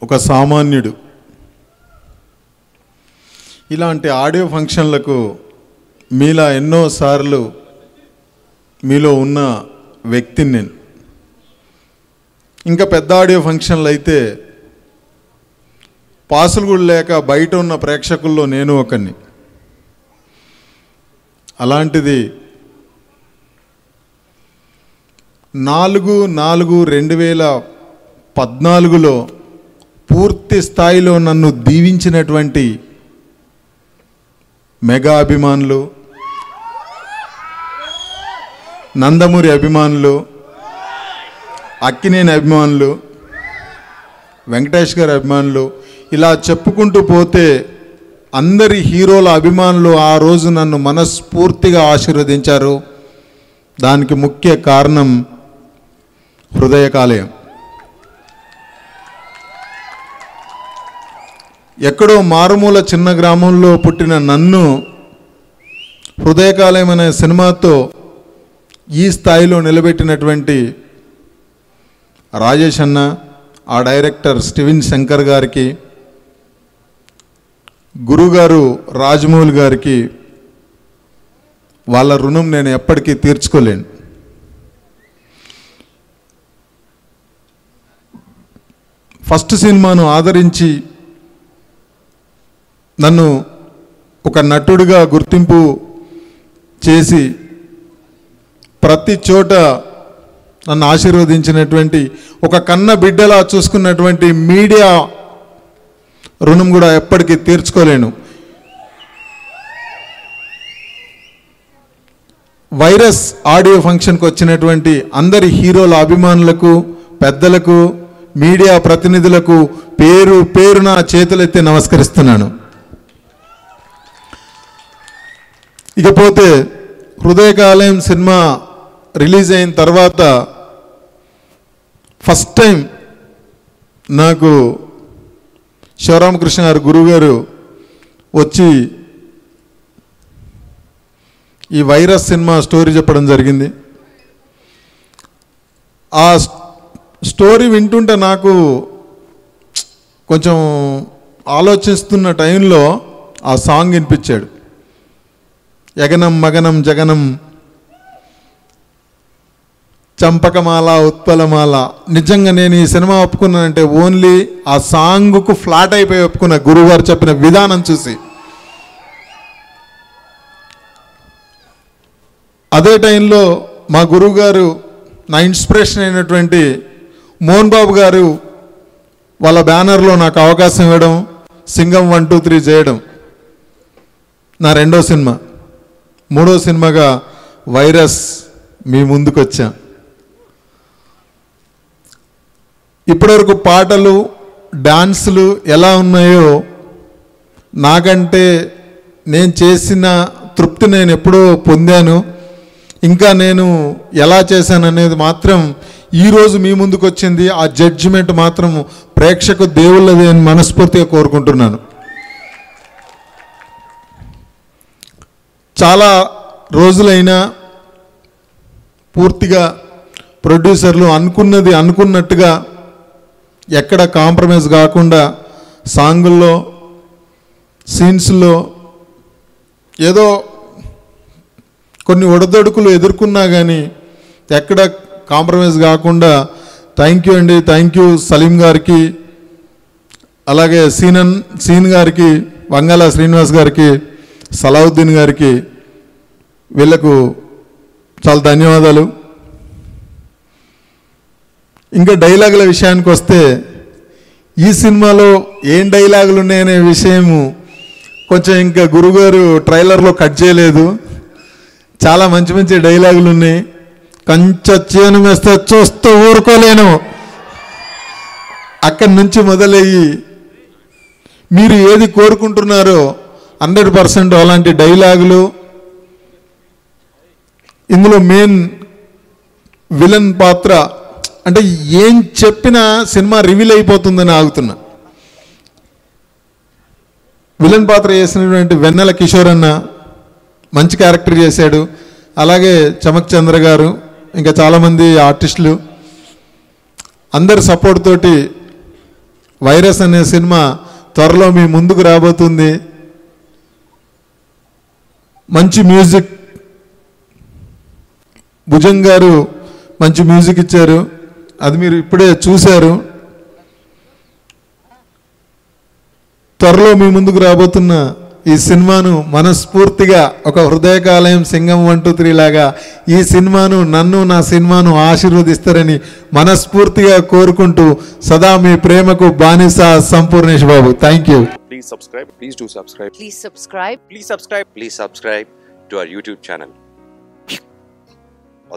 ఒక సామాన్యుడు. ఇలాంటి ఆడియో ఫంక్షన్లకు మీలా ఎన్నోసార్లు మీలో ఉన్న వ్యక్తిని నేను. ఇంకా పెద్ద ఆడియో ఫంక్షన్లు అయితే పాసులు కూడా లేక బయట ఉన్న ప్రేక్షకుల్లో నేను ఒకరిని. అలాంటిది 4/4/2014లో పూర్తి స్థాయిలో నన్ను దీవించినటువంటి మెగా అభిమానులు, నందమూరి అభిమానులు, అక్కినేని అభిమానులు, వెంకటేష్ గారి అభిమానులు, ఇలా చెప్పుకుంటూ పోతే అందరి హీరోల అభిమానులు ఆ రోజు నన్ను మనస్ఫూర్తిగా ఆశీర్వదించారు. దానికి ముఖ్య కారణం హృదయకాలయం. ఎక్కడో మారుమూల చిన్న గ్రామంలో పుట్టిన నన్ను హృదయకాలయం అనే సినిమాతో ఈ స్థాయిలో నిలబెట్టినటువంటి రాజేష్ అన్న, ఆ డైరెక్టర్ స్టీవెన్ శంకర్ గారికి, గురుగారు రాజమౌళి గారికి వాళ్ళ రుణం నేను ఎప్పటికీ తీర్చుకోలేను. ఫస్ట్ సినిమాను ఆదరించి నన్ను ఒక నటుడిగా గుర్తింపు చేసి ప్రతి చోట నన్ను ఆశీర్వదించినటువంటి, ఒక కన్న బిడ్డలా చూసుకున్నటువంటి మీడియా రుణం కూడా ఎప్పటికీ తీర్చుకోలేను. వైరస్ ఆడియో ఫంక్షన్కి వచ్చినటువంటి అందరి హీరోల అభిమానులకు, పెద్దలకు, మీడియా ప్రతినిధులకు పేరు పేరున చేతులెత్తి నమస్కరిస్తున్నాను. ఇకపోతే హృదయకాలయం సినిమా రిలీజ్ అయిన తర్వాత ఫస్ట్ టైం నాకు శివరామకృష్ణ గారు, గురుగారు వచ్చి ఈ వైరస్ సినిమా స్టోరీ చెప్పడం జరిగింది. ఆ స్టోరీ వింటుంటే నాకు కొంచెం ఆలోచిస్తున్న టైంలో ఆ సాంగ్ వినిపించాడు. యగనం మగనం జగనం చంపకమాల ఉత్పలమాల. నిజంగా నేను ఈ సినిమా ఒప్పుకున్నానంటే ఓన్లీ ఆ సాంగ్కు ఫ్లాట్ అయిపోయి ఒప్పుకున్న, గురుగారు చెప్పిన విధానం చూసి. అదే టైంలో మా గురువుగారు, నా ఇన్స్పిరేషన్ అయినటువంటి మోహన్ బాబు గారు వాళ్ళ బ్యానర్లో నాకు అవకాశం ఇవ్వడం, సింగం 1, 2, 3 చేయడం నా రెండో సినిమా. మూడో సినిమాగా వైరస్ మీ ముందుకు వచ్చా. ఇప్పటివరకు పాటలు, డాన్సులు ఎలా ఉన్నాయో నాకంటే నేను చేసిన తృప్తి నేను ఎప్పుడో పొందాను. ఇంకా నేను ఎలా చేశాను అనేది మాత్రం ఈరోజు మీ ముందుకు వచ్చింది. ఆ జడ్జిమెంట్ మాత్రం ప్రేక్షకు దేవుళ్ళది అని మనస్ఫూర్తిగా కోరుకుంటున్నాను. చాలా రోజులైనా పూర్తిగా ప్రొడ్యూసర్లు అనుకున్నది అనుకున్నట్టుగా ఎక్కడ కాంప్రమైజ్ కాకుండా సాంగుల్లో, సీన్స్లో ఏదో కొన్ని ఒడదొడుకులు ఎదుర్కొన్నా కానీ ఎక్కడ కాంప్రమైజ్ కాకుండా థ్యాంక్ యూ అండి. థ్యాంక్ యూ సలీం గారికి, అలాగే సీన్ గారికి, వంగాల శ్రీనివాస్ గారికి, సలావుద్దీన్ గారికి, వీళ్ళకు చాలా ధన్యవాదాలు. ఇంకా డైలాగుల విషయానికి వస్తే ఈ సినిమాలో ఏం డైలాగులు ఉన్నాయనే విషయము కొంచెం ఇంకా గురుగారు ట్రైలర్లో కట్ చేయలేదు. చాలా మంచి మంచి డైలాగులు ఉన్నాయి. కంచను వేస్తే చూస్తూ ఊరుకోలేను. అక్కడి నుంచి మొదలయ్యి మీరు ఏది కోరుకుంటున్నారో 100% అలాంటి డైలాగులు. ఇందులో మెయిన్ విలన్ పాత్ర అంటే ఏం చెప్పినా సినిమా రివీల్ అయిపోతుందని ఆగుతున్నా. విలన్ పాత్ర చేసినటువంటి వెన్నెల కిషోర్ అన్న మంచి క్యారెక్టర్ చేశాడు. అలాగే చమక్ చంద్ర గారు, ఇంకా చాలామంది ఆర్టిస్టులు అందరి సపోర్ట్ తోటి వైరస్ అనే సినిమా త్వరలో మీ ముందుకు రాబోతుంది. మంచి మ్యూజిక్, భుజంగ్ గారు మంచి మ్యూజిక్ ఇచ్చారు, అది మీరు ఇప్పుడే చూశారు. త్వరలో మీ ముందుకు రాబోతున్న ఈ సినిమాను మనస్ఫూర్తిగా ఒక హృదయకాలయం సింగం 1, 2, 3 లాగా ఈ సినిమాను, నన్ను, నా సినిమాను ఆశీర్వదిస్తారని మనస్ఫూర్తిగా కోరుకుంటూ సదా మీ ప్రేమకు బానిస Sampoornesh Babu. Thank you. Please subscribe. Please do subscribe. Please subscribe. Please subscribe. Please subscribe to our YouTube channel.